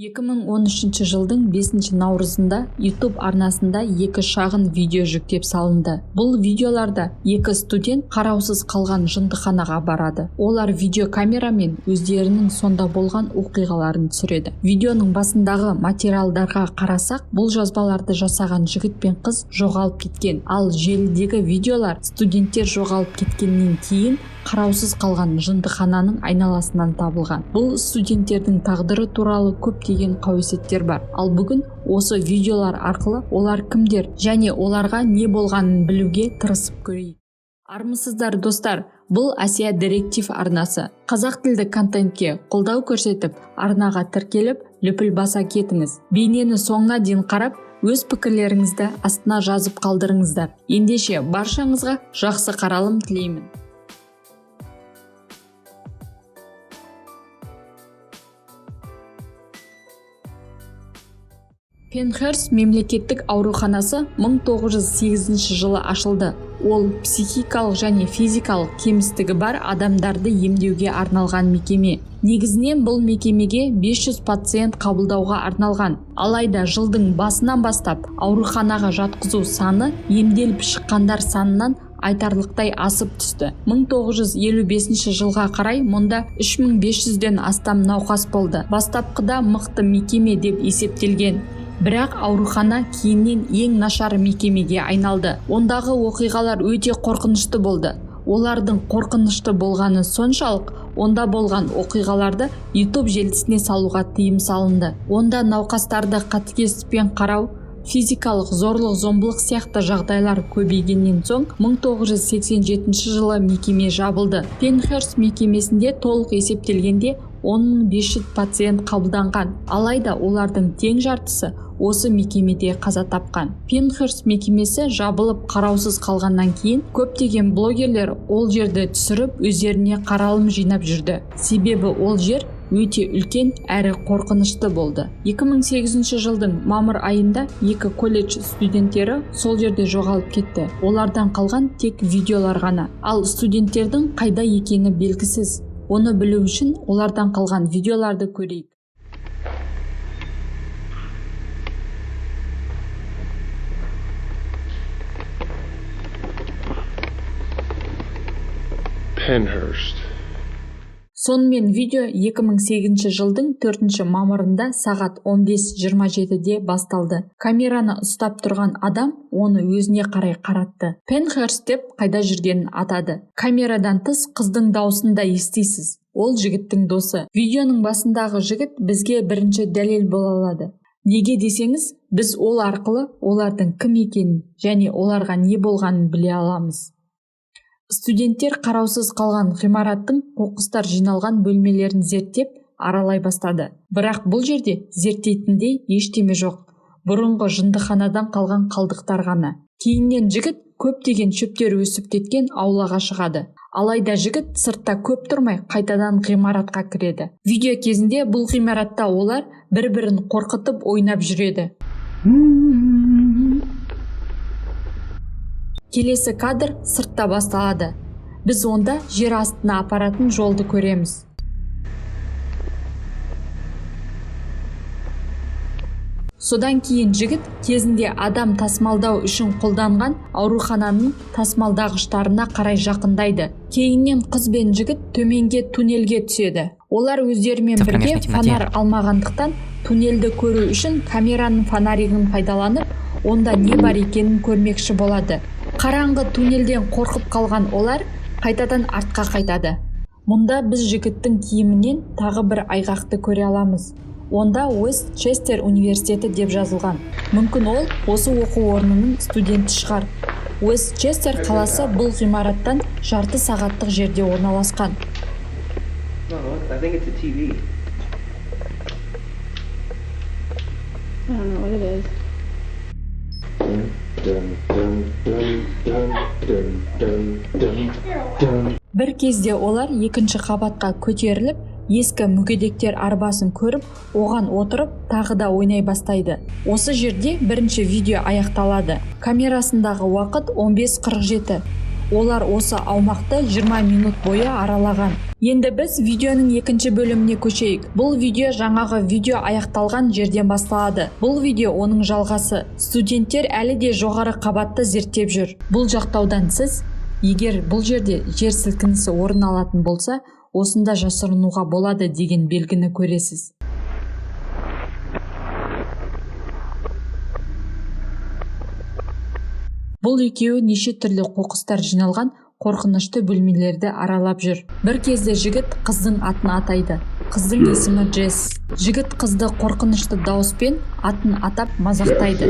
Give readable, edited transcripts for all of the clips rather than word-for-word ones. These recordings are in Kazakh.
2013 жылдың 5 наурызында YouTube арнасында 2 шағын видео жүктеп салынды. Бұл видеоларда 2 студент қараусыз қалған жындыханаға барады. Олар видеокамерамен өздерінің сонда болған оқиғаларын түсіреді. Видеоның басындағы материалдарға қарасақ, бұл жазбаларды жасаған жігіт пен қыз жоғалып кеткен. Ал желідегі видеолар студенттер жоғалып кеткеннен кейін қараусыз қалған жындыхананың айналасынан табылған. Бұл студенттердің тағдыры туралы көптеген қауесеттер бар. Ал бүгін осы видеолар арқылы олар кімдер және оларға не болғанын білуге тырысып көрейік. Армысыздар достар, бұл Асия Директив арнасы. Қазақ тілді контентке қолдау көрсетіп, арнаға тіркеліп, лүпіл баса кетіңіз. Бейнені соңына дейін қарап, өз пікірлеріңізді астына жазып қалдырыңыздар. Ендеше баршаңызға жақсы қаралым тілеймін. Пенхерст мемлекеттік ауруханасы 1908 жылы ашылды. Ол психикалық және физикалық кемістігі бар адамдарды емдеуге арналған мекеме. Негізінен бұл мекемеге 500 пациент қабылдауға арналған. Алайда жылдың басынан бастап ауруханаға жатқызу саны емделіп шыққандар санынан айтарлықтай асып түсті. 1955 жылға қарай мұнда 3500-ден астам науқас болды. Бастапқыда мықты мекеме деп есептелген. Бірақ аурухана кейіннен ең нашар мекемеге айналды. Ондағы оқиғалар өте қорқынышты болды. Олардың қорқынышты болғаны соншалық, онда болған оқиғаларды YouTube желісіне салуға тыйым салынды. Онда науқастарды қатыгездікпен қарау, физикалық зорлық-зомбылық сияқты жағдайлар көбейгеннен соң 1987 жылы мекеме жабылды. Пенхерст мекемесінде толық есептелгенде 10.500 пациент қабылданған. Алайда олардың тең жартысы осы мекемеде қаза тапқан. Пенхерст мекемесі жабылып қараусыз қалғаннан кейін көптеген блогерлер ол жерді түсіріп өздеріне қаралым жинап жүрді. Себебі ол жер өте үлкен әрі қорқынышты болды. 2008 жылдың мамыр айында 2 колледж студенттері сол жерде жоғалып кетті. Олардан қалған тек видеолар ғана. Ал студенттердің қайда екені белгісіз. Оны білу үшін олардан қалған видеоларды көрейік. Pennhurst. Сонымен видео 2008 жылдың 4 мамырында сағат 15:27-де басталды. Камераны ұстап тұрған адам оны өзіне қарай қаратты. Пенхерст деп қайда жүргенін атады. Камерадан тыс қыздың даусын да естисіз. Ол жігіттің досы. Видеоның басындағы жігіт бізге бірінші дәлел бола алады. Неге десеңіз, біз ол арқылы олардың кім екенін және оларға не болғанын біле аламыз. Студенттер қараусыз қалған ғимараттың қоқыстар жиналған бөлмелерін зерттеп, аралай бастады. Бірақ бұл жерде зерттейтіндей ештеме жоқ. Бұрынғы жындыханадан қалған қалдықтар ғана. Кейіннен жігіт көптеген шөптер өсіп кеткен аулаға шығады. Алайда жігіт сыртта көп тұрмай қайтадан ғимаратқа кіреді. Видео кезінде бұл ғимаратта олар бір-бірін қорқытып ойнап жүреді. Келесі кадр сыртта басталады. Біз онда жер астына апаратын жолды көреміз. Содан кейін жігіт кезінде адам тасымалдау үшін қолданған аурухананың тасымалдағыштарына қарай жақындайды. Кейіннен қыз бен жігіт төменге туннельге түседі. Олар өздерімен бірге фонар алмағандықтан туннельді көру үшін камераның фонаригін пайдаланып, онда не бар екенін көрмекші болады. Қараңғы туннелден қорқып қалған олар қайтадан артқа қайтады. Мұнда біз жігіттің киімінен тағы бір айғақты көре аламыз. Онда Уэстчестер университеті деп жазылған. Мүмкін ол осы оқу орнының студенті шығар. Уэстчестер қаласы бұл ғимараттан жарты сағаттық жерде орналасқан. Бір кезде олар екінші қабатқа көтеріліп, ескі мүгедектер арбасын көріп, оған отырып, тағы да ойнай бастайды. Осы жерде бірінші видео аяқталады. Камерасындағы уақыт 15:47. Олар осы аумақты 20 минут бойы аралаған. Енді біз видеоның екінші бөліміне көшейік. Бұл видео жаңағы видео аяқталған жерден басталады. Бұл видео оның жалғасы. Студенттер әлі де жоғары қабатты зерттеп жүр. Бұл жақтаудан сіз, егер бұл жерде жер сілкінісі орын алатын болса, осында жасырынуға болады деген белгіні көресіз. Бұл екеуі неше түрлі қоқыстар жиналған қорқынышты бөлмелерді аралап жүр. Бір кезде жігіт қыздың атын атайды. Қыздың есімі Джесс. Жігіт қызды қорқынышты дауыспен атын атап мазақтайды.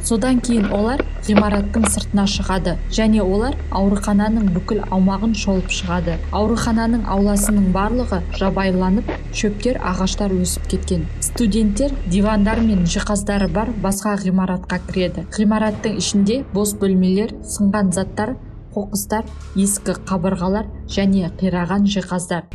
Содан кейін олар ғимараттың сыртына шығады және олар аурухананың бүкіл аумағын шолып шығады. Аурухананың ауласының барлығы жабайыланып, шөптер, ағаштар өсіп кеткен. Студенттер дивандар мен жиһаздары бар басқа ғимаратқа кіреді. Ғимараттың ішінде бос бөлмелер, сынған заттар, қоқыстар, ескі қабырғалар және қираған жиһаздар.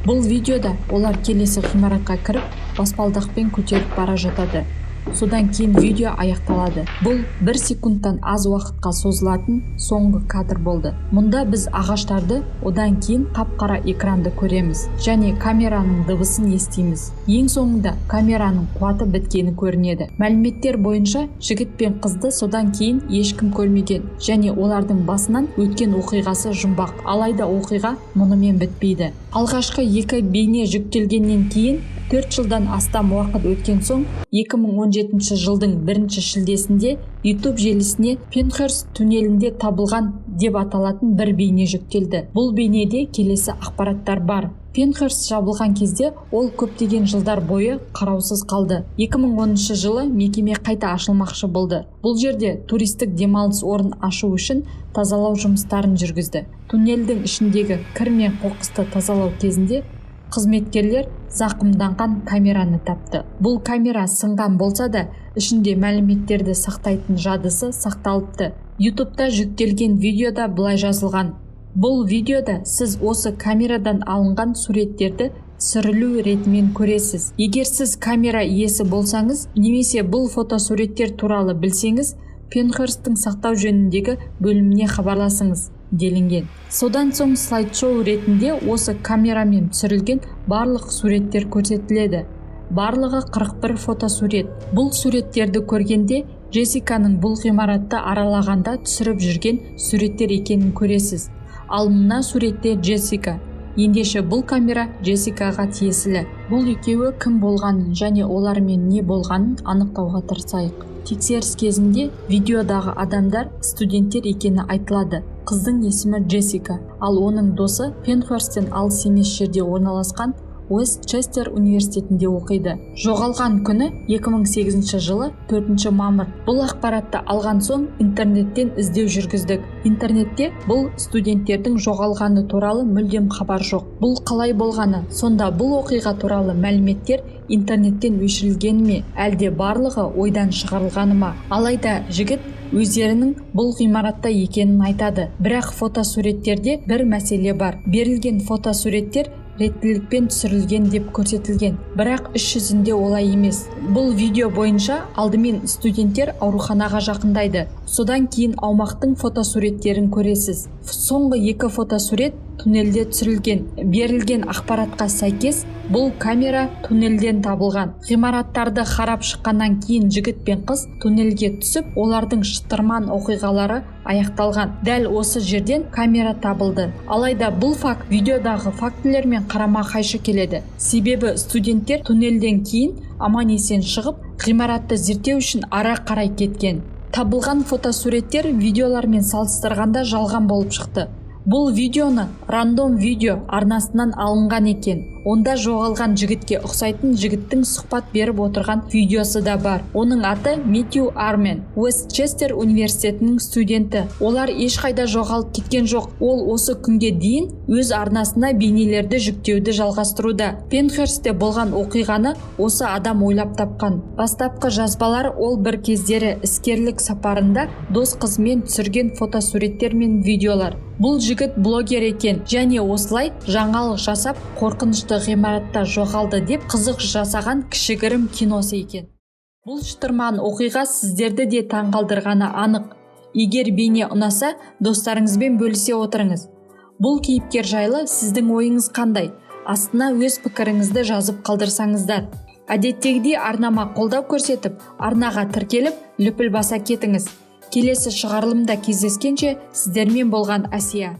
Бұл видеода олар келесі ғимаратқа кіріп, баспалдақпен көтеріп бара жатады. Содан кейін видео аяқталады. Бұл 1 секундтан аз уақытқа созылатын соңғы кадр болды. Мұнда біз ағаштарды, одан кейін қап-қара экранды көреміз және камераның дыбысын естиміз. Ең соңында камераның қуаты біткені көрінеді. Мәліметтер бойынша жігіт пен қызды содан кейін ешкім көрмеген және олардың басынан өткен оқиғасы жұмбақ. Алайда оқиға мұнымен бітпейді. Алғашқы 2 бейне жүктелгеннен кейін 4 жылдан астам уақыт өткен соң 2017 жылдың 1 шілдесінде YouTube желісіне Пенхерст туннелінде табылған деп аталатын бір бейне жүктелді. Бұл бейнеде келесі ақпараттар бар. Пенхерст жабылған кезде ол көптеген жылдар бойы қараусыз қалды. 2010 жылы мекеме қайта ашылмақшы болды. Бұл жерде туристік демалыс орын ашу үшін тазалау жұмыстарын жүргізді. Туннелдің ішіндегі кір мен қоқысты тазалау кезінде қызметкерлер зақымданған камераны тапты. Бұл камера сынған болса да, ішінде мәліметтерді сақтайтын жадысы сақталыпты. YouTube'да жүктелген видеода былай жазылған. Бұл видеода сіз осы камерадан алынған суреттерді түсірілу ретімен көресіз. Егер сіз камера иесі болсаңыз, немесе бұл фотосуреттер туралы білсеңіз, Пенхерсттің сақтау жөніндегі бөліміне хабарласыңыз делінген. Содан соң слайд-шоу ретінде осы камерамен түсірілген барлық суреттер көрсетіледі. Барлығы 41 фотосурет. Бұл суреттерді көргенде Джессиканың бұл ғимаратты аралағанда түсіріп жүрген суреттер екенін көресіз. Ал мына суретте Джессика. Ендеше бұл камера Джессикаға тиесілі. Бұл екеуі кім болғанын және олармен не болғанын анықтауға тырысайық. Тексеріс кезінде видеодағы адамдар студенттер екені айтылады. Қыздың есімі Джессика, ал оның досы Пенхерсттен алыс емес жерде орналасқан Уэстчестер университетінде оқиды. Жоғалған күні 2008 жылы 4 мамыр. Бұл ақпаратты алған соң интернеттен іздеу жүргіздік. Интернетте бұл студенттердің жоғалғаны туралы мүлдем хабар жоқ. Бұл қалай болғаны, сонда бұл оқиға туралы мәліметтер интернеттен өшірілгені ме, әлде барлығы ойдан шығарылғаны ма? Алайда жігіт өздерінің бұл ғимаратта екенін айтады. Бірақ фотосуреттерде бір мәселе бар. Берілген фотосуреттер реттілікпен түсірілген деп көрсетілген. Бірақ іс жүзінде олай емес. Бұл видео бойынша алдымен студенттер ауруханаға жақындайды. Содан кейін аумақтың фотосуреттерін көресіз. Соңғы 2 фотосурет туннелде түсірілген. Берілген ақпаратқа сәйкес, бұл камера туннелден табылған. Ғимараттарды қарап шыққаннан кейін жігіт пен қыз туннелге түсіп, олардың шытырман оқиғалары аяқталған. Дәл осы жерден камера табылды. Алайда бұл факт видеодағы фактілермен қарама-қайшы келеді. Себебі студенттер туннелден кейін аман-есен шығып, ғимаратты зерттеу үшін ара қарай кеткен. Табылған фотосуреттер видеолармен салыстырғанда жалған болып шықты. Бұл видеоны рандом видео арнасынан алынған екен. онда жоғалған жігітке ұқсайтын жігіттің сұхбат беріп отырған видеосы да бар. Оның аты Мэтью Армен, Уэстчестер университетінің студенті. Олар ешқайда жоғалып кеткен жоқ. Ол осы күнге дейін өз арнасына бейнелерді жүктеуді жалғастыруда. Пенхерстте болған оқиғаны осы адам ойлап тапқан. Бастапқы жазбалар ол бір кездері іскерлік сапарында дос қызымен түсірген фотосуреттер мен видеолар. Бұл жігіт блогер екен және осылай жаңалық жасап қорқынышты ғимаратта жоғалды деп қызық жасаған кішігірім киносы екен. Бұл шытырман оқиға сіздерді де таңғалдырғаны анық. Егер бейне ұнаса, достарыңызбен бөлісе отырыңыз. Бұл кейіпкер жайлы сіздің ойыңыз қандай? Астына өз пікіріңізді жазып қалдырсаңыздар. Әдеттегідей арнама қолдау көрсетіп, арнаға тіркеліп, лүпіл баса кетіңіз. Келесі шығарылымда кездескенше сіздермен болған Әсия.